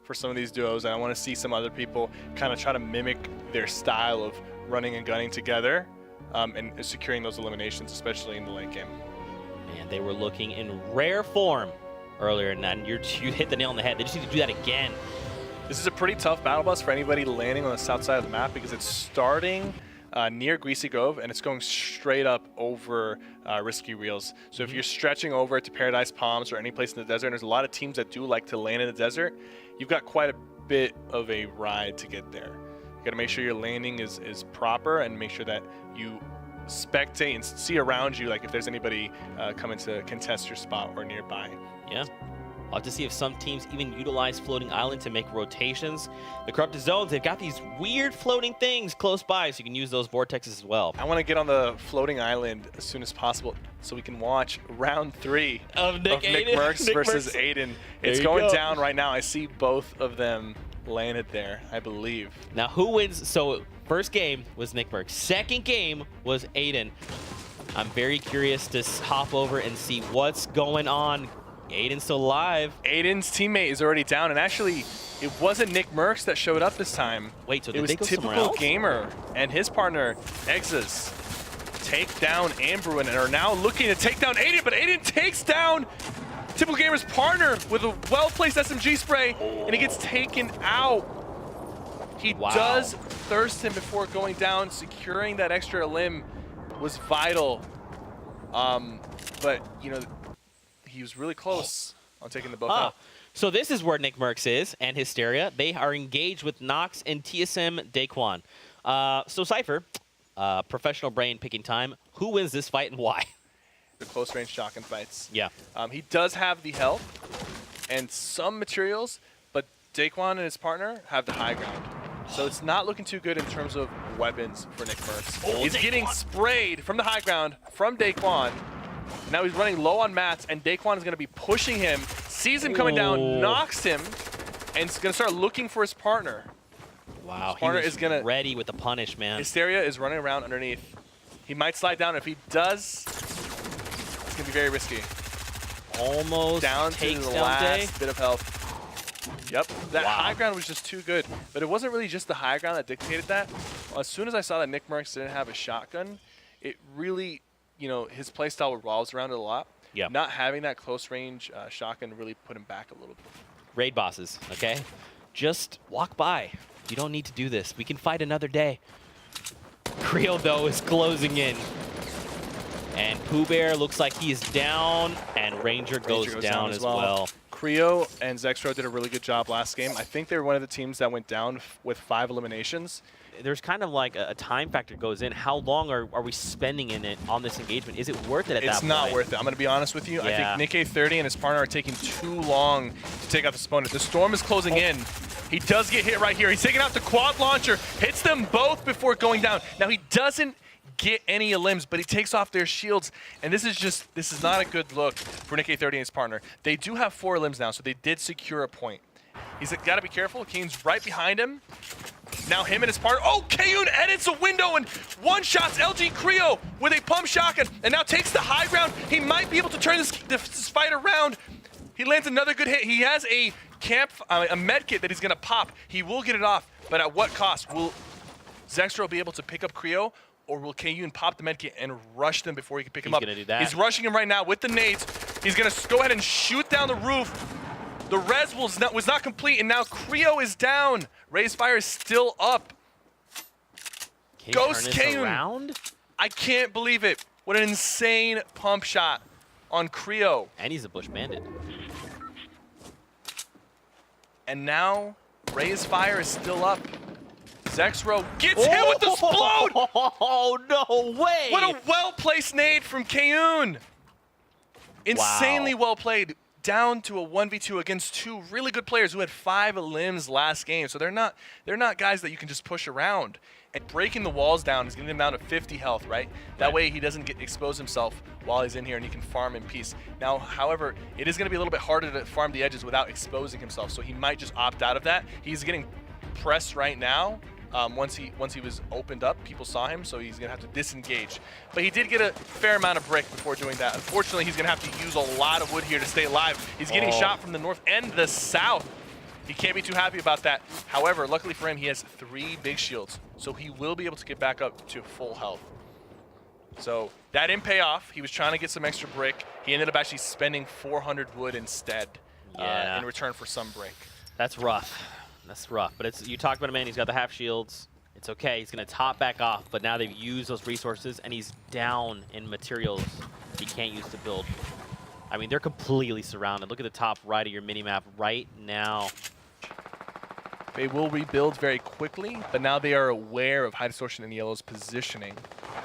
for some of these duos, and I want to see some other people kind of try to mimic their style of running and gunning together and securing those eliminations, especially in the late game. Man, they were looking in rare form earlier, and you hit the nail on the head. They just need to do that again. This is a pretty tough battle bus for anybody landing on the south side of the map because it's starting near Greasy Grove and it's going straight up over Risky Reels. So if you're stretching over to Paradise Palms or any place in the desert, and there's a lot of teams that do like to land in the desert, you've got quite a bit of a ride to get there. You got to make sure your landing is proper and make sure that you spectate and see around you, like if there's anybody coming to contest your spot or nearby. Yeah. We'll have to see if some teams even utilize floating island to make rotations. The corrupted zones, they've got these weird floating things close by, so you can use those vortexes as well. I want to get on the floating island as soon as possible so we can watch round 3 of Nick Mercs versus Aiden. It's going down right now. I see both of them landed there, I believe. Now, who wins? So, first game was Nick Mercs. Second game was Aiden. I'm very curious to hop over and see what's going on. Aiden's still alive. Aiden's teammate is already down, and actually, it wasn't Nick Mercs that showed up this time. Wait, so it was Typical Gamer and his partner, Exas, take down Ambrew and are now looking to take down Aiden, but Aiden takes down Typical Gamer's partner with a well-placed SMG spray, and he gets taken out. He does thirst him before going down. Securing that extra limb was vital, but, you know, he was really close on taking the both out. So this is where Nick Mercs is and Hysteria. They are engaged with Nox and TSM Daquan. So Cypher, professional brain picking time. Who wins this fight and why? The close range shotgun fights. Yeah. He does have the health and some materials, but Daquan and his partner have the high ground. So it's not looking too good in terms of weapons for Nick Mercs. He's getting sprayed from the high ground from Daquan. Now he's running low on mats, and Daquan is going to be pushing him, sees him coming down, knocks him, and is going to start looking for his partner. Wow, his partner he was is gonna, ready with the punish, man. Hysteria is running around underneath. He might slide down. If he does, it's going to be very risky. Almost down to the last bit of health. Yep, that high ground was just too good. But it wasn't really just the high ground that dictated that. As soon as I saw that Nick Mercs didn't have a shotgun, it really, you know, his playstyle revolves around it a lot. Yeah. Not having that close range shotgun really put him back a little bit. Raid bosses, okay? Just walk by. You don't need to do this. We can fight another day. Creo, though, is closing in. And Pooh Bear looks like he is down, and Ranger goes down as well. Creo and Zexro did a really good job last game. I think they were one of the teams that went down with 5 eliminations. There's kind of like a time factor goes in. How long are we spending in it on this engagement? Is it worth it at that point? It's not worth it. I'm going to be honest with you. I think Nick A30 and his partner are taking too long to take out this opponent. The storm is closing in. He does get hit right here. He's taking out the quad launcher, hits them both before going down. Now he doesn't get any limbs, but he takes off their shields, and this is not a good look for Nick A30 and his partner. They do have 4 limbs now, so they did secure a point. He's got to be careful. Kane's right behind him. Now him and his partner. Oh, Kayun edits a window and one-shots LG Creo with a pump shotgun, and now takes the high ground. He might be able to turn this fight around. He lands another good hit. He has a med kit that he's going to pop. He will get it off, but at what cost? Will Zextro be able to pick up Creo, or will Kayun pop the med kit and rush them before he can pick him up? He's going to do that. He's rushing him right now with the nades. He's going to go ahead and shoot down the roof. The res was not complete, and now Creo is down. Ray's fire is still up. Ghost Kayun. I can't believe it. What an insane pump shot on Creo. And he's a Bush Bandit. And now Ray's fire is still up. Zexro gets hit with the explode! Oh, no way! What a well-placed nade from Kayun. Insanely well played. Down to a 1v2 against 2 really good players who had 5 limbs last game. So they're not guys that you can just push around. And breaking the walls down is getting him down to 50 health, right? That way he doesn't expose himself while he's in here, and he can farm in peace. Now, however, it is going to be a little bit harder to farm the edges without exposing himself. So he might just opt out of that. He's getting pressed right now. Once he was opened up, people saw him, so he's going to have to disengage. But he did get a fair amount of brick before doing that. Unfortunately, he's going to have to use a lot of wood here to stay alive. He's getting shot from the north and the south. He can't be too happy about that. However, luckily for him, he has 3 big shields, so he will be able to get back up to full health. So that didn't pay off. He was trying to get some extra brick. He ended up actually spending 400 wood instead in return for some brick. That's rough. That's rough. But it's, you talked about a man, he's got the half shields. It's okay, he's gonna top back off, but now they've used those resources and he's down in materials he can't use to build. I mean, they're completely surrounded. Look at the top right of your minimap right now. They will rebuild very quickly, but now they are aware of High Distortion and Yellow's positioning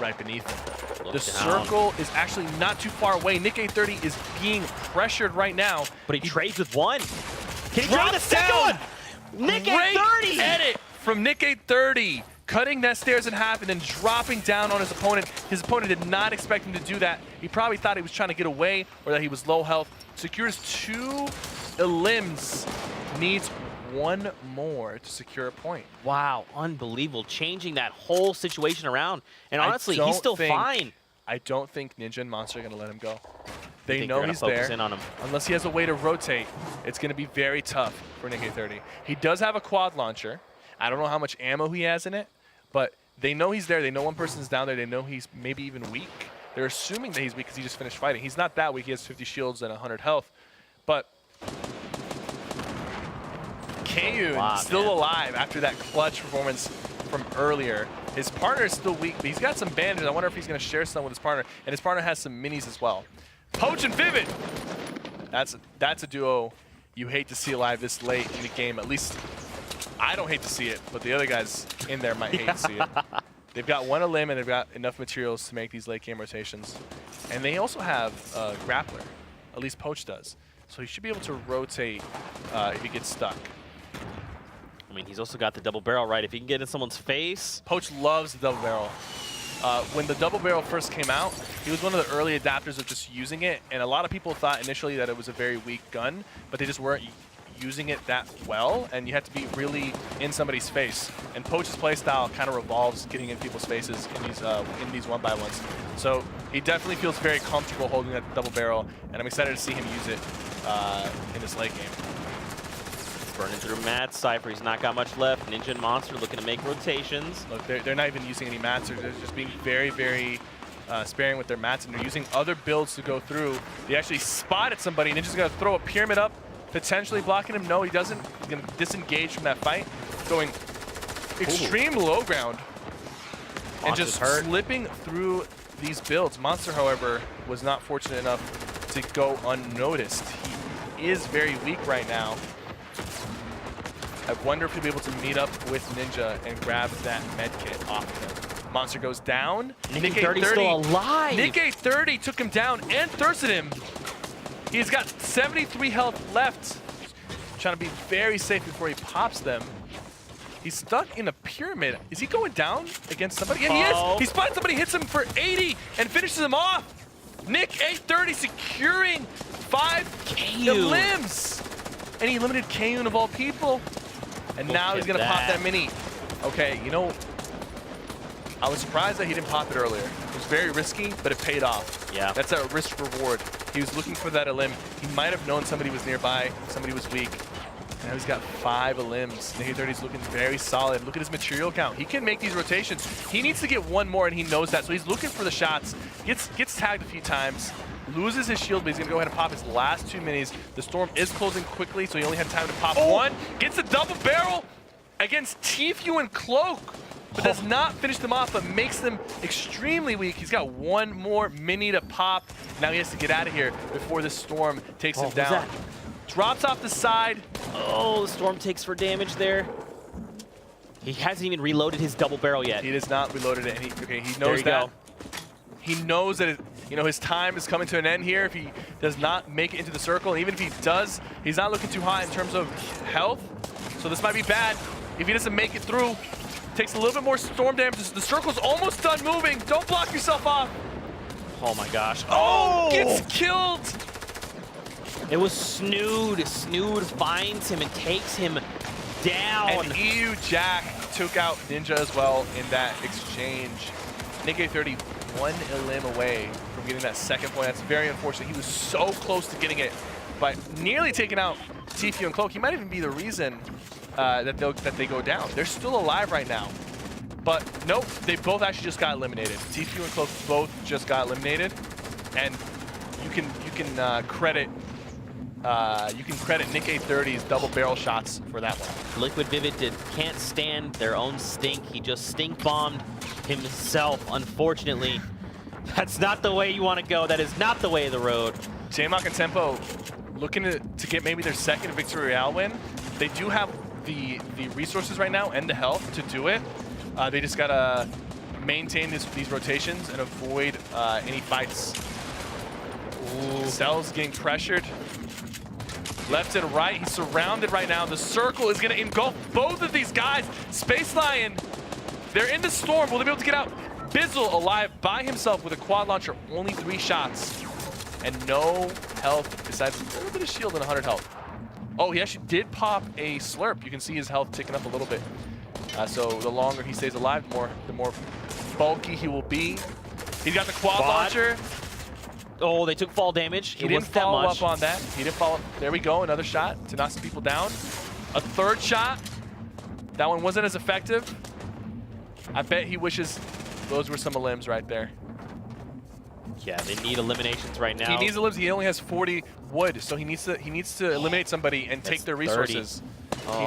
right beneath them. The circle is actually not too far away. Nick830 is being pressured right now. But he trades with one. Can he trade the second one? Nick830! Edit from Nick830, cutting that stairs in half and then dropping down on his opponent. His opponent did not expect him to do that. He probably thought he was trying to get away or that he was low health. Secures 2 elims, needs 1 more to secure a point. Wow, unbelievable. Changing that whole situation around. And honestly, he's still fine. I don't think Ninja and Monster are going to let him go. They know he's there. In on him. Unless he has a way to rotate, it's going to be very tough for Nick830. He does have a quad launcher. I don't know how much ammo he has in it, but they know he's there. They know one person's down there. They know he's maybe even weak. They're assuming that he's weak because he just finished fighting. He's not that weak. He has 50 shields and 100 health. But Kayun still alive after that clutch performance from earlier. His partner is still weak, but he's got some bandages. I wonder if he's going to share some with his partner. And his partner has some minis as well. Poach and Vivid! That's a duo you hate to see alive this late in the game. At least I don't hate to see it, but the other guys in there might hate to see it. They've got 1 elim and they've got enough materials to make these late game rotations. And they also have a grappler. At least Poach does. So he should be able to rotate if he gets stuck. I mean, he's also got the double barrel, right? If he can get in someone's face. Poach loves the double barrel. When the double barrel first came out, he was one of the early adapters of just using it, and a lot of people thought initially that it was a very weak gun, but they just weren't using it that well, and you had to be really in somebody's face. And Poach's playstyle kind of revolves getting in people's faces in these 1x1s. So he definitely feels very comfortable holding that double barrel, and I'm excited to see him use it in this late game. Burning through mats. Cypher, he's not got much left. Ninja and Monster looking to make rotations. Look, they're not even using any mats. They're just being very, very sparing with their mats, and they're using other builds to go through. They actually spotted somebody. Ninja's going to throw a pyramid up, potentially blocking him. No, he doesn't. He's going to disengage from that fight, going extreme low ground and just slipping through these builds. Monster, however, was not fortunate enough to go unnoticed. He is very weak right now. I wonder if he'll be able to meet up with Ninja and grab that med kit off of him. Monster goes down. Nick830 still alive. Nick830 took him down and thirsted him. He's got 73 health left. Trying to be very safe before he pops them. He's stuck in a pyramid. Is he going down against somebody? Yeah, he is. He spotted somebody, hits him for 80 and finishes him off. Nick830 securing 5 elims. And he eliminated Kayun of all people. And now he's going to pop that mini. Okay, you know, I was surprised that he didn't pop it earlier. It was very risky, but it paid off. Yeah. That's a risk reward. He was looking for that elim. He might have known somebody was nearby, somebody was weak. Now he's got 5 elims. Nick830 is looking very solid. Look at his material count. He can make these rotations. He needs to get 1 more, and he knows that. So he's looking for the shots. Gets tagged a few times. Loses his shield, but he's going to go ahead and pop his last 2 minis. The storm is closing quickly, so he only had time to pop 1. Gets a double barrel against Tfue and Cloak, but does not finish them off, but makes them extremely weak. He's got 1 more mini to pop. Now he has to get out of here before the storm takes him down. Drops off the side. Oh, the storm takes for damage there. He hasn't even reloaded his double barrel yet. He has not reloaded it. He knows that. He knows that his time is coming to an end here if he does not make it into the circle. And even if he does, he's not looking too high in terms of health. So this might be bad. If he doesn't make it through, takes a little bit more storm damage. The circle's almost done moving. Don't block yourself off. Oh my gosh. Oh, gets killed. It was Snood. Snood finds him and takes him down. And EU Jack took out Ninja as well in that exchange. Nick830 1 elim away from getting that second point. That's very unfortunate. He was so close to getting it by nearly taking out Tfue and Cloak. He might even be the reason that they go down. They're still alive right now. But nope, they both actually just got eliminated. Tfue and Cloak both just got eliminated, and you can credit Nick A30's double barrel shots for that one. Liquid Vivid can't stand their own stink. He just stink bombed himself. Unfortunately, that's not the way you want to go. That is not the way of the road. JMock and Tempo looking to get maybe their second Victory Royale win. They do have the resources right now and the health to do it. They just gotta maintain these rotations and avoid any fights. Ooh. Cell's getting pressured. Left and right, he's surrounded right now. The circle is gonna engulf both of these guys. Space Lion, they're in the storm. Will they be able to get out? Bizzle alive by himself with a quad launcher, only 3 shots. And no health besides a little bit of shield and 100 health. Oh, he actually did pop a slurp. You can see his health ticking up a little bit. So the longer he stays alive, the more bulky he will be. He's got the quad launcher. Oh, they took fall damage. He didn't follow up on that. He didn't follow. There we go, another shot to knock some people down. A third shot. That one wasn't as effective. I bet he wishes those were some limbs right there. Yeah, they need eliminations right now. He needs elims. He only has 40 wood, so he needs to eliminate somebody and take their resources. Oh.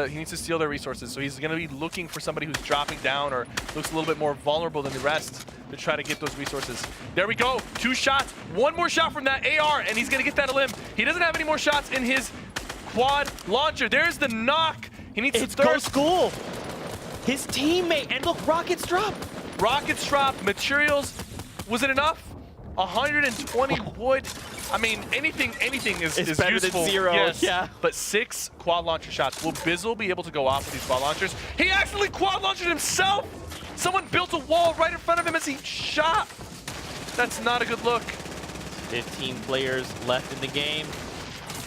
He needs to steal their resources. So he's going to be looking for somebody who's dropping down or looks a little bit more vulnerable than the rest to try to get those resources. There we go. 2 shots. 1 more shot from that AR, and he's going to get that elim. He doesn't have any more shots in his quad launcher. There's the knock. He needs to third. School. His teammate, and look, rockets drop. Rockets drop. Materials. Was it enough? 120 wood. I mean, anything is better useful. Than 0. Yes, yeah. But 6 quad launcher shots. Will Bizzle be able to go off with these quad launchers? He actually quad launched himself. Someone built a wall right in front of him as he shot. That's not a good look. 15 players left in the game.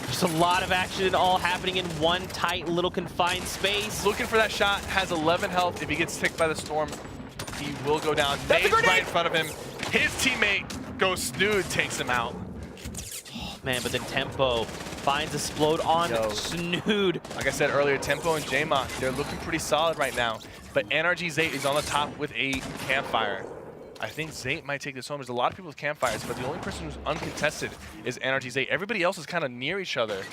There's a lot of action all happening in one tight little confined space. Looking for that shot. Has 11 health. If he gets ticked by the storm, he will go down. Nade's right in front of him. His teammate, Ghost Snood, takes him out. Oh, man, but then Tempo finds a explode on Snood. Like I said earlier, Tempo and JMock, they're looking pretty solid right now. But NRG Zate is on the top with a campfire. I think Zate might take this home. There's a lot of people with campfires, but the only person who's uncontested is NRG Zate. Everybody else is kind of near each other.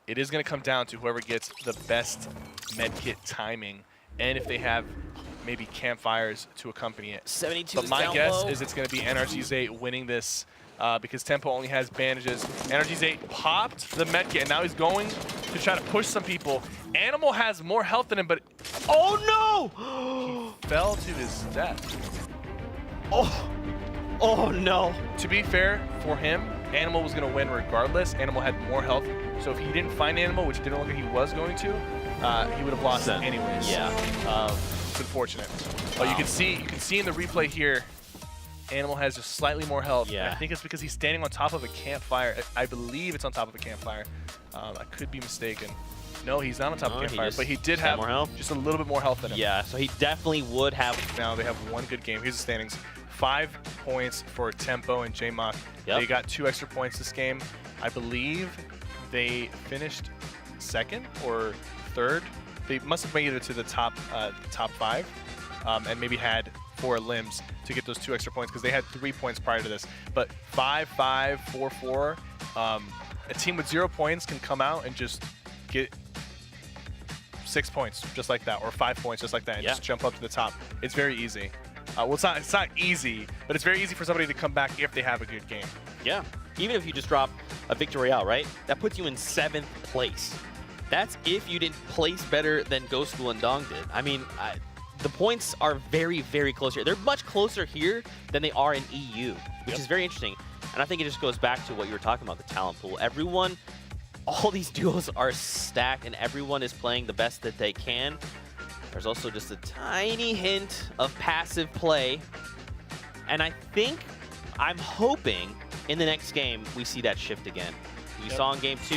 It is going to come down to whoever gets the best medkit timing, and if they have maybe campfires to accompany it. 72 but my guess low. is it's going to be NRG Zate winning this because Tempo only has bandages. NRG Zate popped the medkit, and now he's going to try to push some people. Animal has more health than him, but oh no! He fell to his death. Oh no! To be fair, for him, Animal was going to win regardless. Animal had more health, so if he didn't find Animal, which didn't look like he was going to, he would have lost anyways. Yeah. It's unfortunate. Wow. You can see in the replay here, Animal has just slightly more health. Yeah. I think it's because he's standing on top of a campfire. I believe it's on top of a campfire. I could be mistaken. No, he's not on top of a campfire, but he did have just a little bit more health than him. Yeah, so he definitely would have. Now they have 1 good game. Here's the standings. 5 points for Tempo and JMock. Yep. They got 2 extra points this game. I believe they finished 2nd or 3rd. They must have made it to the top 5 and maybe had 4 limbs to get those 2 extra points because they had 3 points prior to this. But 5-5, 4-4, a team with 0 points can come out and just get 6 points just like that, or 5 points just like that, and just jump up to the top. It's very easy. Well, it's not easy, but it's very easy for somebody to come back if they have a good game. Yeah, even if you just drop a Victory Royale, right? That puts you in 7th place. That's if you didn't place better than Ghost School and Dong did. I mean, the points are very, very close here. They're much closer here than they are in EU, which is very interesting. And I think it just goes back to what you were talking about, the talent pool. Everyone, all these duos are stacked, and everyone is playing the best that they can. There's also just a tiny hint of passive play. And I'm hoping in the next game we see that shift again. We saw in game 2.